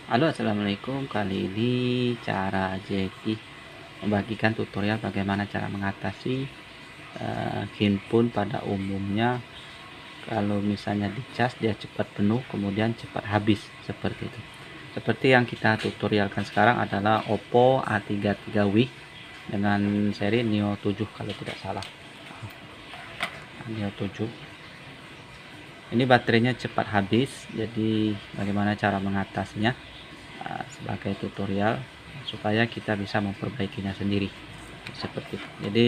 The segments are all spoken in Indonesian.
Halo, assalamualaikum. Kali ini cara Jeki membagikan tutorial bagaimana cara mengatasi handphone pada umumnya kalau misalnya dicas dia cepat penuh kemudian cepat habis seperti itu. Seperti yang kita tutorialkan sekarang adalah Oppo A33W dengan seri Neo 7 kalau tidak salah. Neo 7. Ini baterainya cepat habis, jadi bagaimana cara mengatasinya? Sebagai tutorial supaya kita bisa memperbaikinya sendiri seperti itu. Jadi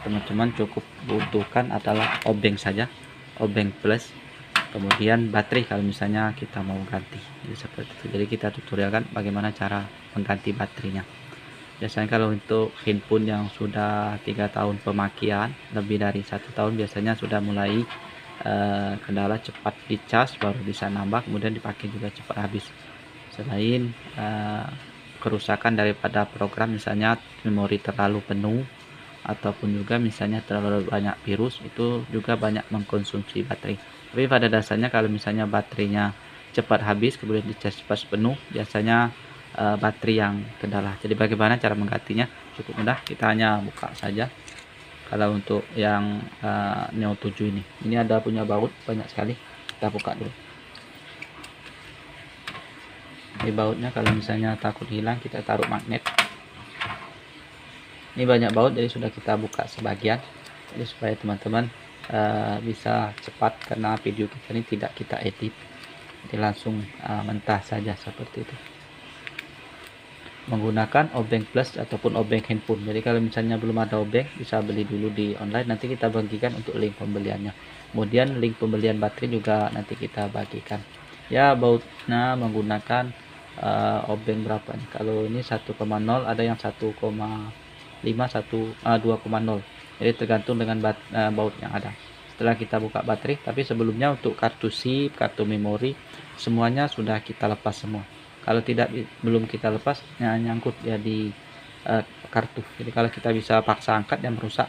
teman-teman cukup butuhkan adalah obeng saja, obeng plus, kemudian baterai kalau misalnya kita mau ganti. Jadi seperti itu. Jadi kita tutorialkan bagaimana cara mengganti baterainya. Biasanya kalau untuk handphone yang sudah 3 tahun pemakaian, lebih dari 1 tahun, biasanya sudah mulai kendala cepat dicas, baru bisa nambah, kemudian dipakai juga cepat habis. Selain kerusakan daripada program, misalnya memori terlalu penuh ataupun juga misalnya terlalu banyak virus, itu juga banyak mengkonsumsi baterai. Tapi pada dasarnya kalau misalnya baterainya cepat habis kemudian dicas pas penuh, biasanya baterai yang kendala. Jadi bagaimana cara menggantinya? Cukup mudah, kita hanya buka saja. Kalau untuk yang Neo 7 ini ada punya baut banyak sekali, kita buka dulu. Di bautnya kalau misalnya takut hilang, kita taruh magnet. Ini banyak baut, jadi sudah kita buka sebagian, jadi supaya teman-teman bisa cepat, karena video kita ini tidak kita edit, jadi langsung mentah saja seperti itu, menggunakan obeng plus ataupun obeng handphone. Jadi kalau misalnya belum ada obeng, bisa beli dulu di online, nanti kita bagikan untuk link pembeliannya. Kemudian link pembelian baterai juga nanti kita bagikan. Ya, bautnya menggunakan obeng berapa nih? Kalau ini 1,0, ada yang 1,5, 2,0. Jadi tergantung dengan baut yang ada. Setelah kita buka baterai, tapi sebelumnya untuk kartu SIM, kartu memori, semuanya sudah kita lepas semua. Kalau tidak, belum kita lepas, nyangkut ya di kartu. Jadi kalau kita bisa paksa angkat dan merusak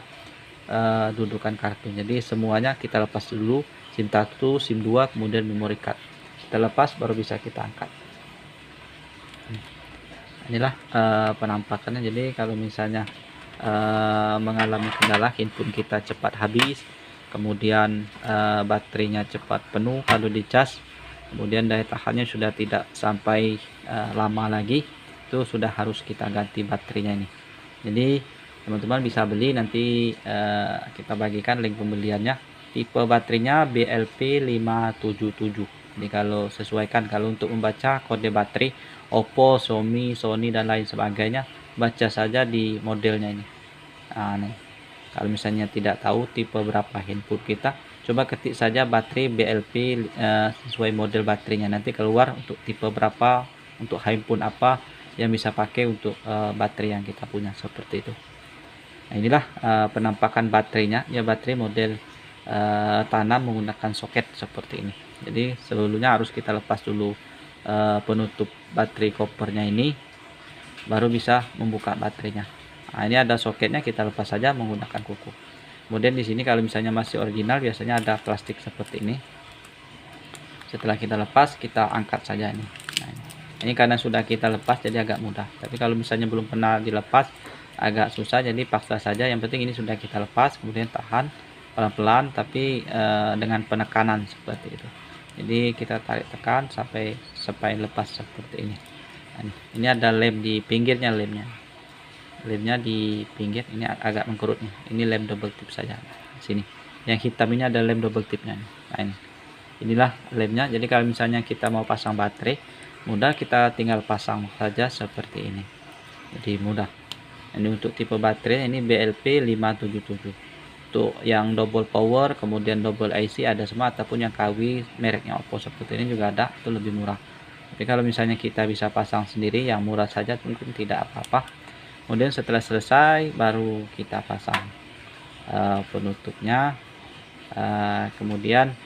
dudukan kartu. Jadi semuanya kita lepas dulu, SIM 1, SIM 2, kemudian memory card. Kita lepas baru bisa kita angkat. Inilah penampakannya. Jadi kalau misalnya mengalami kendala, handphone kita cepat habis, kemudian baterainya cepat penuh kalau dicas, kemudian daya tahannya sudah tidak sampai lama lagi, itu sudah harus kita ganti baterainya ini. Jadi teman-teman bisa beli, nanti kita bagikan link pembeliannya. Tipe baterainya BLP 577. Jadi kalau sesuaikan, kalau untuk membaca kode baterai Oppo, Xiaomi, Sony dan lain sebagainya, baca saja di modelnya ini. Nah, nih. Kalau misalnya tidak tahu tipe berapa handphone kita, coba ketik saja baterai BLP sesuai model baterainya. Nanti keluar untuk tipe berapa, untuk handphone apa yang bisa pakai untuk baterai yang kita punya, seperti itu. Nah, inilah penampakan baterainya. Ya, baterai model tanam menggunakan soket seperti ini. Jadi seluruhnya harus kita lepas dulu penutup baterai kopernya ini, baru bisa membuka baterainya. Nah, ini ada soketnya, kita lepas saja menggunakan kuku. Kemudian di sini kalau misalnya masih original, biasanya ada plastik seperti ini. Setelah kita lepas, kita angkat saja ini. Nah, ini karena sudah kita lepas jadi agak mudah. Tapi kalau misalnya belum pernah dilepas, agak susah, jadi paksa saja. Yang penting ini sudah kita lepas, kemudian tahan pelan-pelan, tapi dengan penekanan seperti itu. Jadi kita tarik tekan sampai lepas seperti ini. Nah, ini ada lem di pinggirnya, lemnya di pinggir ini agak mengkerut nih. Ini lem double tip saja. Sini yang hitam ini ada lem double tipnya. Nah, inilah lemnya. Jadi kalau misalnya kita mau pasang baterai, mudah, kita tinggal pasang saja seperti ini, jadi mudah. Ini untuk tipe baterai ini BLP 577. Untuk yang double power kemudian double IC ada semua, ataupun yang KW mereknya Oppo seperti ini juga ada, itu lebih murah. Tapi kalau misalnya kita bisa pasang sendiri yang murah saja, mungkin tidak apa-apa. Kemudian setelah selesai baru kita pasang penutupnya, kemudian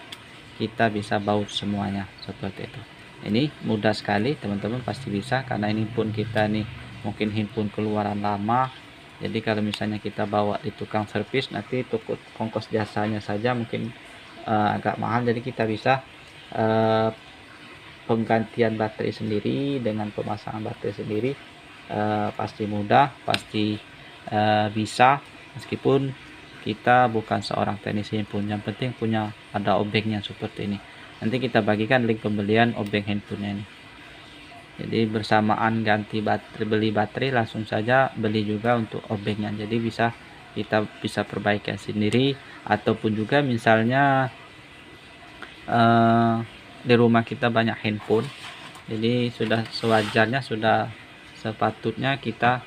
kita bisa baut semuanya seperti itu. Ini mudah sekali, teman-teman pasti bisa, karena ini pun kita nih mungkin handphone keluaran lama. Jadi kalau misalnya kita bawa di tukang servis, nanti tukut ongkos jasanya saja mungkin agak mahal. Jadi kita bisa penggantian baterai sendiri dengan pemasangan baterai sendiri pasti mudah, pasti bisa, meskipun kita bukan seorang teknisi handphone. Yang penting punya ada obengnya seperti ini. Nanti kita bagikan link pembelian obeng handphonenya ini. Jadi bersamaan ganti baterai, beli baterai langsung saja beli juga untuk obengnya. Jadi kita bisa perbaikan sendiri, ataupun juga misalnya di rumah kita banyak handphone, jadi sudah sewajarnya, sudah sepatutnya kita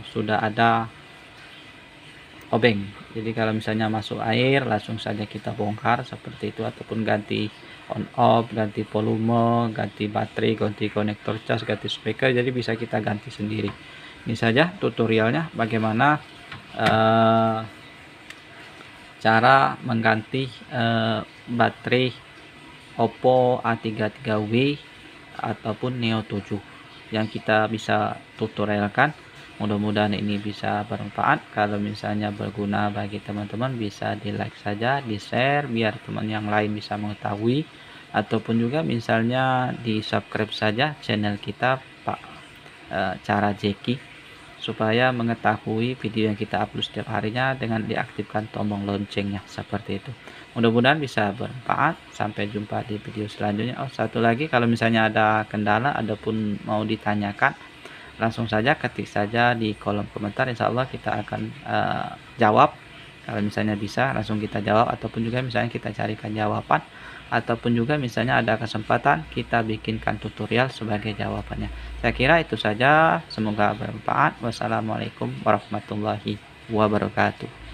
sudah ada obeng. Jadi kalau misalnya masuk air langsung saja kita bongkar seperti itu, ataupun ganti on off, ganti volume, ganti baterai, ganti konektor cas, ganti speaker, jadi bisa kita ganti sendiri. Ini saja tutorialnya bagaimana cara mengganti baterai Oppo A33w ataupun Neo 7 yang kita bisa tutorialkan. Mudah-mudahan ini bisa bermanfaat. Kalau misalnya berguna bagi teman-teman, bisa di like saja, di share biar teman yang lain bisa mengetahui, ataupun juga misalnya di subscribe saja channel kita Pak Cara Jeki, supaya mengetahui video yang kita upload setiap harinya dengan diaktifkan tombol loncengnya seperti itu. Mudah-mudahan bisa bermanfaat. Sampai jumpa di video selanjutnya. Oh, satu lagi, kalau misalnya ada kendala ataupun mau ditanyakan, langsung saja ketik saja di kolom komentar, insya Allah kita akan jawab. Kalau misalnya bisa langsung kita jawab, ataupun juga misalnya kita carikan jawaban, ataupun juga misalnya ada kesempatan kita bikinkan tutorial sebagai jawabannya. Saya kira itu saja, semoga bermanfaat. Wassalamualaikum warahmatullahi wabarakatuh.